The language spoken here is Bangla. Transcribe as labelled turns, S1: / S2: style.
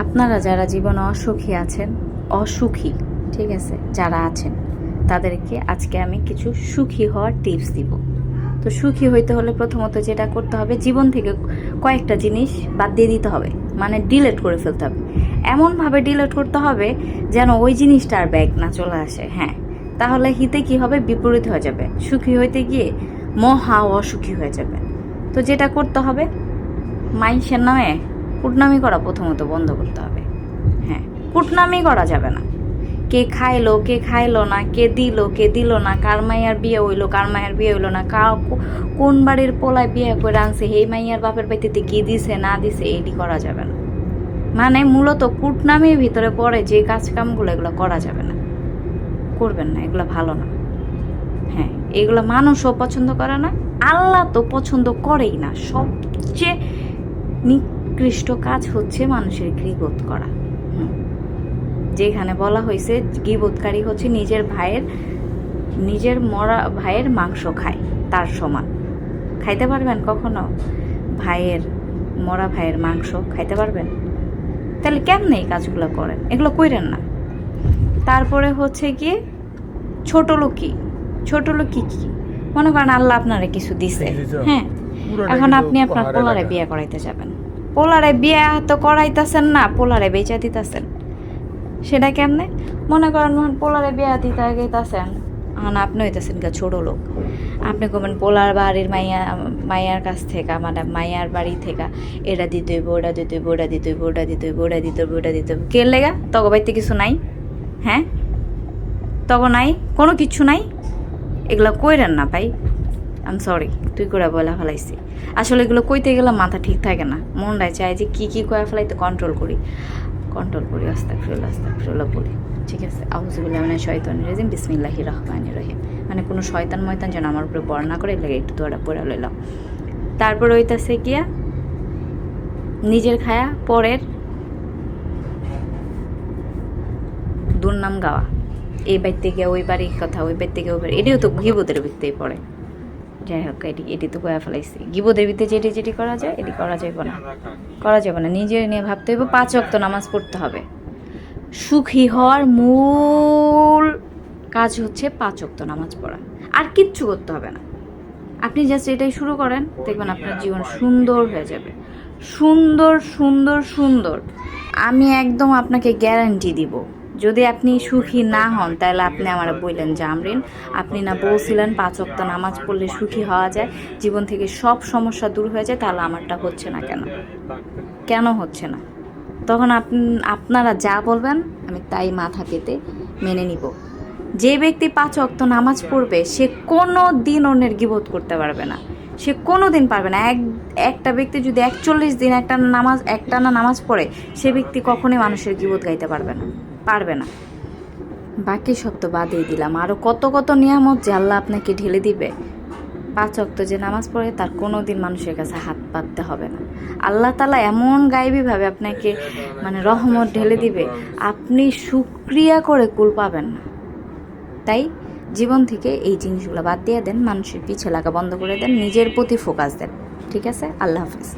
S1: আপনারা যারা জীবনে অসুখী ঠিক আছে, যারা আছেন তাদেরকে আজকে আমি কিছু সুখী হওয়ার টিপস দিব। তো সুখী হইতে হলে প্রথমত যেটা করতে হবে, জীবন থেকে কয়েকটা জিনিস বাদ দিয়ে দিতে হবে, মানে ডিলিট করে ফেলতে হবে। এমনভাবে ডিলিট করতে হবে যেন ওই জিনিসটা আর ব্যাক না চলে আসে। হ্যাঁ, তাহলে হিতে কি হবে, বিপরীত হয়ে যাবে। সুখী হইতে গিয়ে মহা অসুখী হয়ে যাবে। তো যেটা করতে হবে, মাইন্সের নামে কুটনামি করা প্রথমত বন্ধ করতে হবে। হ্যাঁ, কুটনামি করা যাবে না। কে খাইলো না, কে দিল না, কার মাইয়ার বিয়ে হইলো, কার মাইয়ার বিয়ে হইলো না, কোন বাড়ির পোলায় বিয়ে করে আনছে, এই মাইয়ার বাপের বাড়িতে কি দিছে না দিছে, এটি করা যাবে না। মানে মূলত কুটনামির ভিতরে পড়ে যে কাজ কামগুলো, এগুলো করা যাবে না, করবেন না, এগুলো ভালো না। হ্যাঁ, এগুলো মানুষও পছন্দ করে না, আল্লাহ তো পছন্দ করেই না। সবচেয়ে নিকৃষ্ট কাজ হচ্ছে মানুষের গীবত করা। যেখানে বলা হয়েছে গীবতকারী হচ্ছে নিজের মরা ভাইয়ের মাংস খায়, তার সমান। খাইতে পারবেন কখনো মরা ভাইয়ের মাংস খাইতে পারবেন? তাহলে কেমনে এই কাজগুলো করেন? এগুলো কইরেন না। তারপরে হচ্ছে গিয়ে ছোট লোক কি মনে করেন আল্লাহ আপনারে কিছু দিছে, হ্যাঁ, এখন আপনি আপনার পোলারে বিয়ে করাইতে যাবেন। পোলারে বিয়ে তো করাইতেছেন না, পোলারে বেচা দিতেছেন। সেটা কেমনে? মনে করেন পোলারে বিয়া দিতে গেতেছেন, এখন আপনি হইতেছেন ছোট লোক। আপনি করবেন পোলার বাড়ির মাইয়ার কাছ থেকে, মানে মাইয়ার বাড়ি থেকে এটা দিতে হইব, ওটা দিতে হইব, ওটা দিতে হইব, ওটা দিতে হইব, ওটা দিতে হইব, ওটা দিতে হইব। কে লেগা? তখন বাড়িতে কিছু নাই? হ্যাঁ, তখন নাই, কোনো কিছু নাই। এগুলো কইরেন না ভাই, আম সরি, তুই করে বলা ফেলাইছি। আসলে এগুলো কইতে গেলে মাথা ঠিক থাকে না, মনটায় চায় যে কি কয়ে ফেলাইতে কন্ট্রোল করি, আস্তাগফিরুল্লাহ বলি। ঠিক আছে, আউযুবিল্লাহি মিনাশ শাইতানির রাজিম, বিসমিল্লাহির রহমানির রহিম। মানে কোনো শয়তান যেন আমার উপরে বর না করে, এলাকা একটু দোয়াটা পড়ে লইলাম। তারপর হইতাছে গিয়া নিজের খায়া পরের দুর্নাম গাওয়া। এই বাড়ি থেকে ওই বাড়ির কথা, ওই বাড়ি থেকে ওই বাড়ি, এটিও তো গীবতের ভিত্তিতেই পড়ে। যাই হোক, এটি তো কয়া ফেলাইছি। গীবতের ভিত্তিতে যেটি করা যায়, এটি করা যাবে না। নিজের নিয়ে ভাবতে হবে। 5 ওয়াক্ত নামাজ পড়তে হবে। সুখী হওয়ার মূল কাজ হচ্ছে 5 ওয়াক্ত নামাজ পড়া, আর কিচ্ছু করতে হবে না। আপনি জাস্ট এটাই শুরু করেন, দেখবেন আপনার জীবন সুন্দর হয়ে যাবে। সুন্দর। আমি একদম আপনাকে গ্যারান্টি দিব। যদি আপনি সুখী না হন, তাহলে আপনি আমার বললেন যে আমরিন, আপনি না বলছিলেন 5 ওয়াক্ত নামাজ পড়লে সুখী হওয়া যায়, জীবন থেকে সব সমস্যা দূর হয়ে যায়, তাহলে আমারটা হচ্ছে না কেন হচ্ছে না? তখন আপনারা যা বলবেন আমি তাই মাথা পেতে মেনে নিব। যে ব্যক্তি 5 ওয়াক্ত নামাজ পড়বে, সে কোনো দিন অন্যের গীবত করতে পারবে না, সে কোনো দিন পারবে না। একটা ব্যক্তি যদি 41 দিন একটানা নামাজ পড়ে, সে ব্যক্তি কখনোই মানুষের গীবত গাইতে পারবে না। বাকি সব তো বাদেই দিলাম, আরও কত নিয়ামত যে আল্লাহ আপনাকে ঢেলে দিবে। 5 ওয়াক্ত যে নামাজ পড়ে, তার কোনো দিন মানুষের কাছে হাত পাততে হবে না। আল্লাহ তাআলা এমন গায়েবীভাবে আপনাকে মানে রহমত ঢেলে দিবে, আপনি শুকরিয়া করে কুল পাবেন না। তাই জীবন থেকে এই জিনিসগুলো বাদ দিয়ে দেন, মানুষের পিছে লাগা বন্ধ করে দেন, নিজের প্রতি ফোকাস দেন। ঠিক আছে, আল্লাহ হাফেজ।